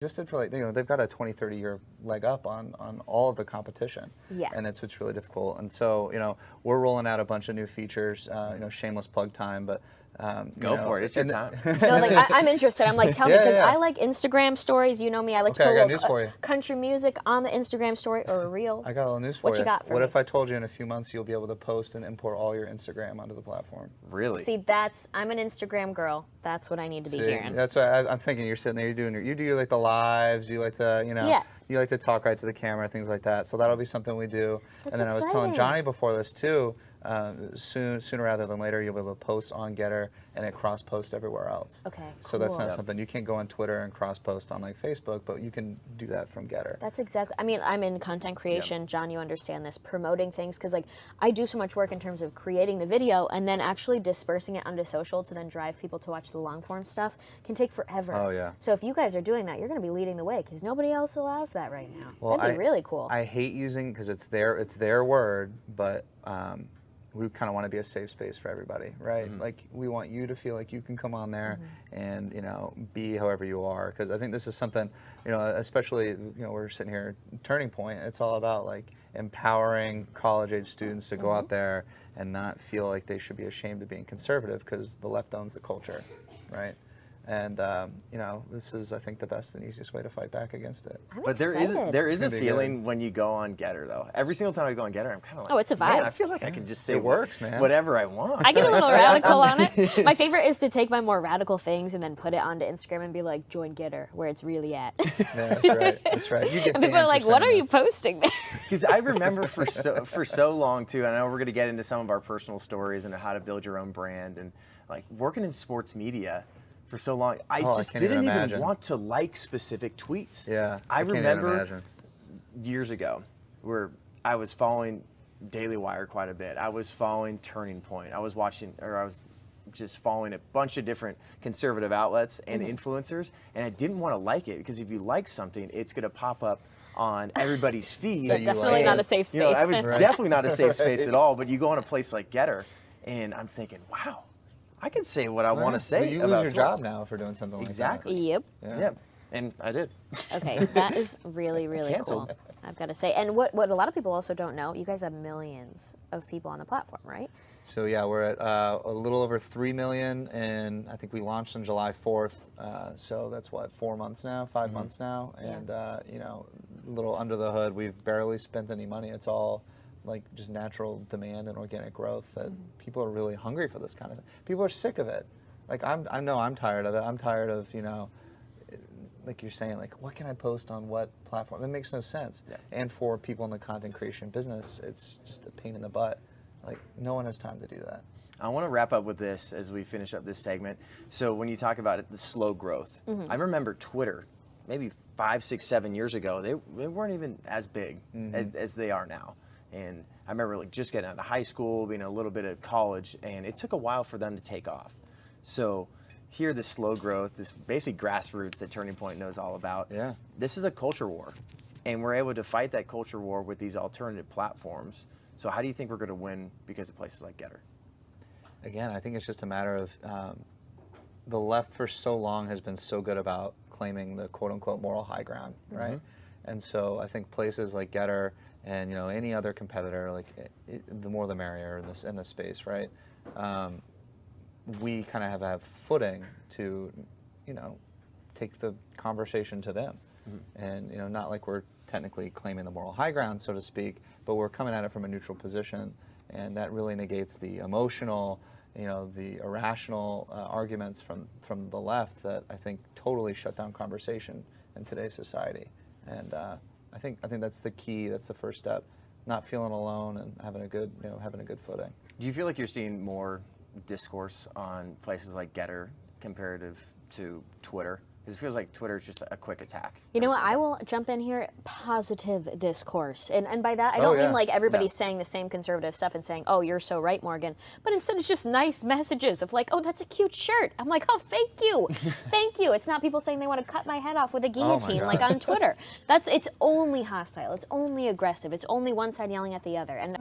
existed for like, they've got a 20, 30 year leg up on all of the competition. Yeah. And it's really difficult. And so, we're rolling out a bunch of new features, shameless plug time, but Go for it. It's your time. No, like I'm interested. I'm like, tell me, because I like Instagram stories. You know me. I like to put I got news for you. Country music on the Instagram story or a reel. I got a little news for you. What you got for What me? if I told you in a few months you'll be able to post and import all your Instagram onto the platform? Really? See, I'm an Instagram girl. That's what I need to be hearing. That's what I'm thinking. You're sitting there, you do like the lives, you like to, you like to talk right to the camera, things like that. So that'll be something we do. That's and then exciting. I was telling Johnny before this too, sooner rather than later, you'll be able to post on GETTR and it cross-post everywhere else. Okay, So that's not something, you can't go on Twitter and cross-post on like Facebook, but you can do that from GETTR. That's exactly, I mean, I'm in content creation. John, you understand this, promoting things, because like I do so much work in terms of creating the video and then actually dispersing it onto social to then drive people to watch the long form stuff can take forever. Oh yeah. So if you guys are doing that, you're going to be leading the way, because nobody else allows that right now. Well, That'd be really cool. I hate using, because it's their word, but we kind of want to be a safe space for everybody, right? Mm-hmm. Like we want you to feel like you can come on there and be however you are, because I think this is something, especially we're sitting here Turning Point. It's all about like empowering college age students to go out there and not feel like they should be ashamed of being conservative because the left owns the culture, right? And this is, I think, the best and easiest way to fight back against it. But there is a feeling when you go on GETTR, though. Every single time I go on GETTR, I'm kind of like, oh, it's a vibe. Man, I feel like I can just say it works, man. Whatever I want. I get a little radical on it. My favorite is to take my more radical things and then put it onto Instagram and be like, join GETTR, where it's really at. Yeah, that's right. That's right. You get and people are like, what are you posting there? Because I remember for so long, too, and I know we're going to get into some of our personal stories and how to build your own brand, and like working in sports media for so long, I just didn't even want to like specific tweets. Yeah, I remember years ago where I was following Daily Wire quite a bit. I was following Turning Point. I was just following a bunch of different conservative outlets and influencers, and I didn't want to like it, because if you like something, it's going to pop up on everybody's feed. Definitely not a safe space. I was definitely not a safe space at all, but you go on a place like GETTR, and I'm thinking, wow, I can say what I want to say. You lose your job now for doing something like that. Exactly. Yep. Yeah. And I did. Okay, that is really, really cool, I've got to say. And what a lot of people also don't know, you guys have millions of people on the platform, right? So yeah, we're at a little over 3 million, and I think we launched on July 4th. So that's what, 4 months now, 5 months now, and a little under the hood. We've barely spent any money. It's all like just natural demand and organic growth that people are really hungry for this kind of thing. People are sick of it. Like I know I'm tired of it. I'm tired of, like you're saying, like what can I post on what platform? It makes no sense. Yeah. And for people in the content creation business, it's just a pain in the butt. Like no one has time to do that. I want to wrap up with this as we finish up this segment. So when you talk about it, the slow growth, I remember Twitter, maybe 5, 6, 7 years ago, they weren't even as big as they are now. And I remember like just getting out of high school, being a little bit of college, and it took a while for them to take off. So here, the slow growth, this basic grassroots that Turning Point knows all about, this is a culture war. And we're able to fight that culture war with these alternative platforms. So how do you think we're going to win because of places like GETTR? Again, I think it's just a matter of the left for so long has been so good about claiming the quote-unquote moral high ground, right? And so I think places like GETTR and any other competitor, like the more the merrier in this space, right? We kind of have footing to, take the conversation to them, and not like we're technically claiming the moral high ground, so to speak, but we're coming at it from a neutral position, and that really negates the emotional, the irrational arguments from the left that I think totally shut down conversation in today's society, and I think that's the key. That's the first step. Not feeling alone and having a good footing. Do you feel like you're seeing more discourse on places like GETTR comparative to Twitter? Because it feels like Twitter is just a quick attack. You know what? I will jump in here. Positive discourse, and by that I don't mean like everybody's saying the same conservative stuff and saying, "Oh, you're so right, Morgan." But instead, it's just nice messages of like, "Oh, that's a cute shirt." I'm like, "Oh, thank you, thank you." It's not people saying they want to cut my head off with a guillotine like on Twitter. It's only hostile. It's only aggressive. It's only one side yelling at the other. And